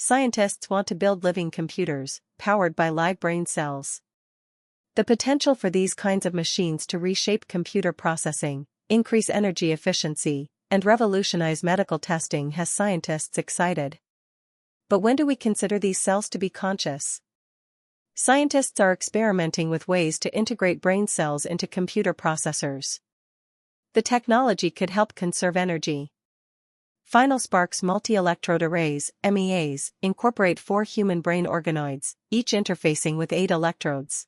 scientists want to build living computers, powered by live brain cells. The potential for these kinds of machines to reshape computer processing, increase energy efficiency, and revolutionize medical testing has scientists excited. But when do we consider these cells to be conscious? Scientists are experimenting with ways to integrate brain cells into computer processors. The technology could help conserve energy. Final Spark's multi-electrode arrays, MEAs, incorporate 4 human brain organoids, each interfacing with 8 electrodes.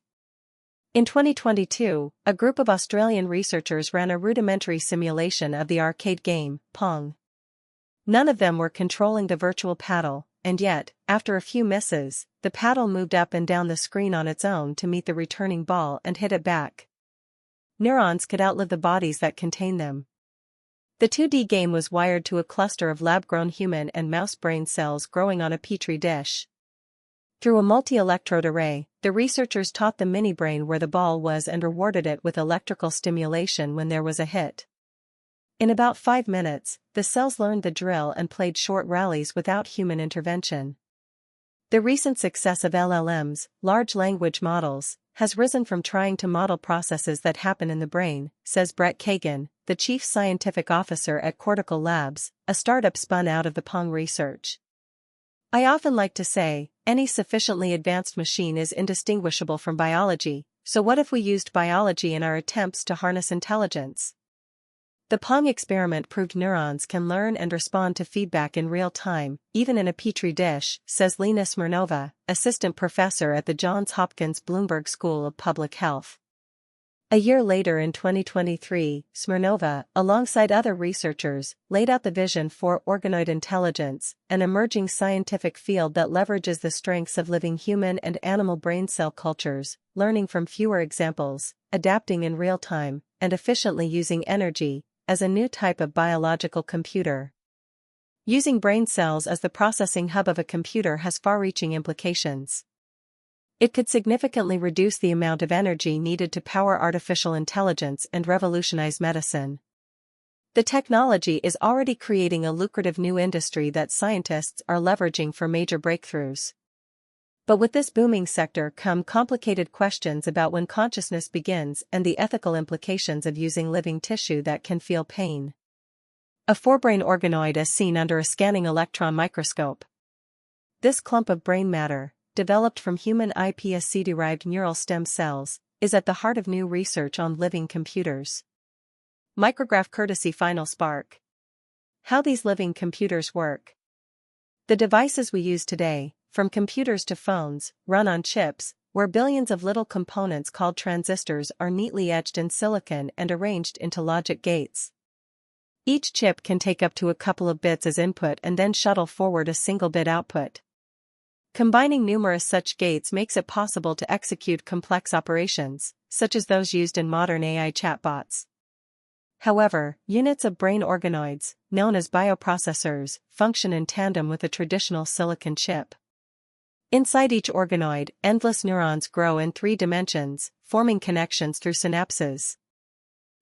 In 2022, a group of Australian researchers ran a rudimentary simulation of the arcade game, Pong. None of them were controlling the virtual paddle, and yet, after a few misses, the paddle moved up and down the screen on its own to meet the returning ball and hit it back. Neurons could outlive the bodies that contain them. The 2D game was wired to a cluster of lab-grown human and mouse brain cells growing on a petri dish. Through a multi-electrode array, the researchers taught the mini-brain where the ball was and rewarded it with electrical stimulation when there was a hit. In about 5 minutes, the cells learned the drill and played short rallies without human intervention. The recent success of LLMs, large language models, has risen from trying to model processes that happen in the brain, says Brett Kagan, the chief scientific officer at Cortical Labs, a startup spun out of the Pong research. I often like to say, any sufficiently advanced machine is indistinguishable from biology, so what if we used biology in our attempts to harness intelligence? The Pong experiment proved neurons can learn and respond to feedback in real time, even in a petri dish, says Lena Smirnova, assistant professor at the Johns Hopkins Bloomberg School of Public Health. A year later in 2023, Smirnova, alongside other researchers, laid out the vision for organoid intelligence, an emerging scientific field that leverages the strengths of living human and animal brain cell cultures, learning from fewer examples, adapting in real time, and efficiently using energy, as a new type of biological computer. Using brain cells as the processing hub of a computer has far-reaching implications. It could significantly reduce the amount of energy needed to power artificial intelligence and revolutionize medicine. The technology is already creating a lucrative new industry that scientists are leveraging for major breakthroughs. But with this booming sector come complicated questions about when consciousness begins and the ethical implications of using living tissue that can feel pain. A forebrain organoid as seen under a scanning electron microscope. This clump of brain matter, developed from human iPSC-derived neural stem cells, is at the heart of new research on living computers. Micrograph courtesy Final Spark. How these living computers work. The devices we use today, from computers to phones, run on chips, where billions of little components called transistors are neatly etched in silicon and arranged into logic gates. Each chip can take up to a couple of bits as input and then shuttle forward a single bit output. Combining numerous such gates makes it possible to execute complex operations, such as those used in modern AI chatbots. However, units of brain organoids, known as bioprocessors, function in tandem with a traditional silicon chip. Inside each organoid, endless neurons grow in 3 dimensions, forming connections through synapses.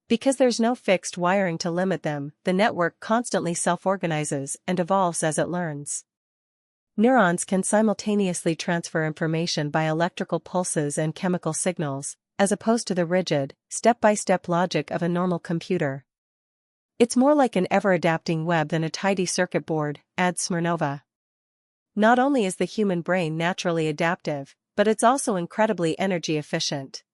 Because there's no fixed wiring to limit them, the network constantly self-organizes and evolves as it learns. Neurons can simultaneously transfer information by electrical pulses and chemical signals, as opposed to the rigid, step-by-step logic of a normal computer. It's more like an ever-adapting web than a tidy circuit board, adds Smirnova. Not only is the human brain naturally adaptive, but it's also incredibly energy efficient.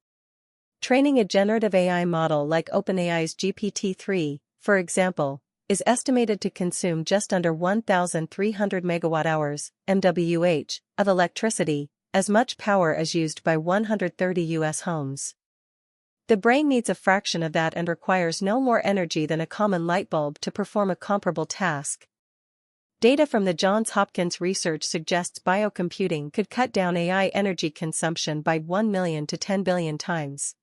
Training a generative AI model like OpenAI's GPT-3, for example, is estimated to consume just under 1,300 megawatt-hours, MWH, of electricity, as much power as used by 130 U.S. homes. The brain needs a fraction of that and requires no more energy than a common light bulb to perform a comparable task. Data from the Johns Hopkins research suggests biocomputing could cut down AI energy consumption by 1 million to 10 billion times.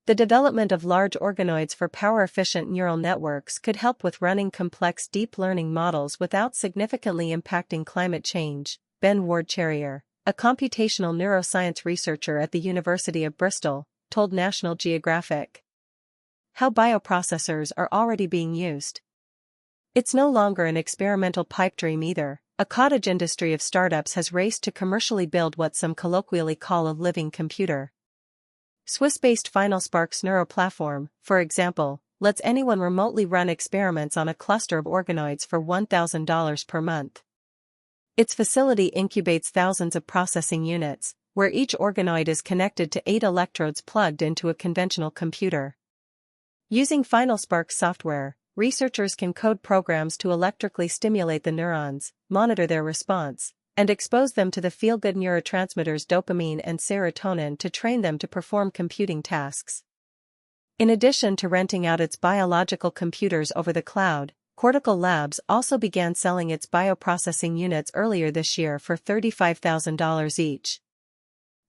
The development of large organoids for power-efficient neural networks could help with running complex deep learning models without significantly impacting climate change, Ben Ward-Cherrier, a computational neuroscience researcher at the University of Bristol, told National Geographic. How bioprocessors are already being used. It's no longer an experimental pipe dream either, a cottage industry of startups has raced to commercially build what some colloquially call a living computer. Swiss-based FinalSpark's neuroplatform, for example, lets anyone remotely run experiments on a cluster of organoids for $1,000 per month. Its facility incubates thousands of processing units, where each organoid is connected to 8 electrodes plugged into a conventional computer. Using FinalSpark software, researchers can code programs to electrically stimulate the neurons, monitor their response, and expose them to the feel-good neurotransmitters dopamine and serotonin to train them to perform computing tasks. In addition to renting out its biological computers over the cloud, Cortical Labs also began selling its bioprocessing units earlier this year for $35,000 each.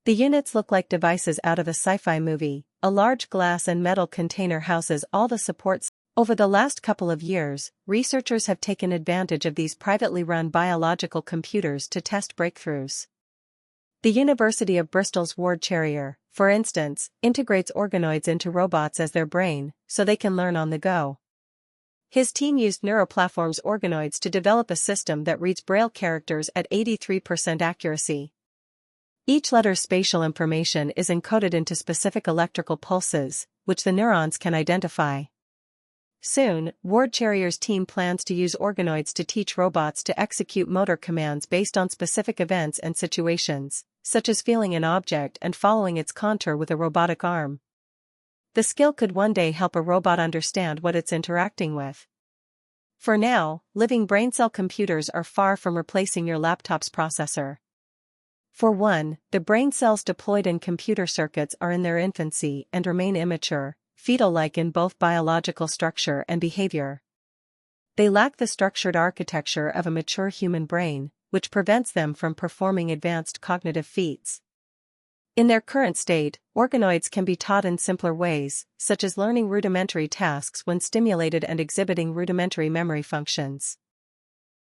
The units look like devices out of a sci-fi movie. A large glass and metal container houses all the supports. Over the last couple of years, researchers have taken advantage of these privately run biological computers to test breakthroughs. The University of Bristol's Ward Cherrier, for instance, integrates organoids into robots as their brain, so they can learn on the go. His team used Neuroplatform's organoids to develop a system that reads Braille characters at 83% accuracy. Each letter's spatial information is encoded into specific electrical pulses, which the neurons can identify. Soon, Ward Cherrier's team plans to use organoids to teach robots to execute motor commands based on specific events and situations, such as feeling an object and following its contour with a robotic arm. The skill could one day help a robot understand what it's interacting with. For now, living brain cell computers are far from replacing your laptop's processor. For one, the brain cells deployed in computer circuits are in their infancy and remain immature, fetal-like in both biological structure and behavior. They lack the structured architecture of a mature human brain, which prevents them from performing advanced cognitive feats. In their current state, organoids can be taught in simpler ways, such as learning rudimentary tasks when stimulated and exhibiting rudimentary memory functions.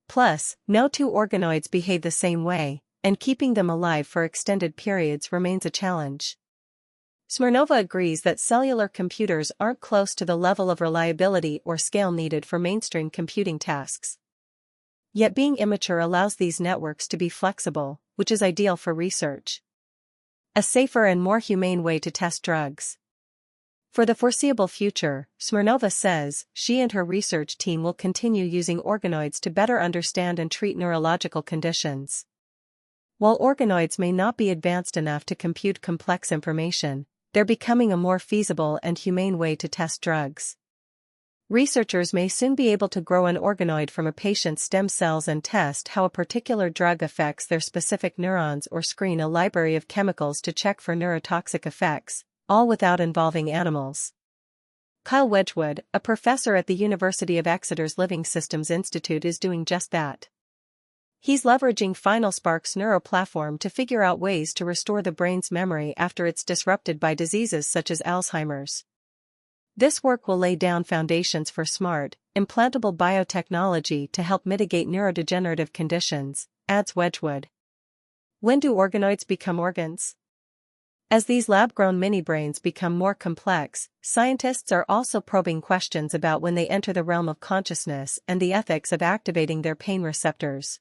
Plus, no two organoids behave the same way, and keeping them alive for extended periods remains a challenge. Smirnova agrees that cellular computers aren't close to the level of reliability or scale needed for mainstream computing tasks. Yet being immature allows these networks to be flexible, which is ideal for research. A safer and more humane way to test drugs. For the foreseeable future, Smirnova says, she and her research team will continue using organoids to better understand and treat neurological conditions. While organoids may not be advanced enough to compute complex information, they're becoming a more feasible and humane way to test drugs. Researchers may soon be able to grow an organoid from a patient's stem cells and test how a particular drug affects their specific neurons or screen a library of chemicals to check for neurotoxic effects, all without involving animals. Kyle Wedgwood, a professor at the University of Exeter's Living Systems Institute, is doing just that. He's leveraging FinalSpark's neuroplatform to figure out ways to restore the brain's memory after it's disrupted by diseases such as Alzheimer's. This work will lay down foundations for smart, implantable biotechnology to help mitigate neurodegenerative conditions, adds Wedgwood. When do organoids become organs? As these lab-grown mini-brains become more complex, scientists are also probing questions about when they enter the realm of consciousness and the ethics of activating their pain receptors.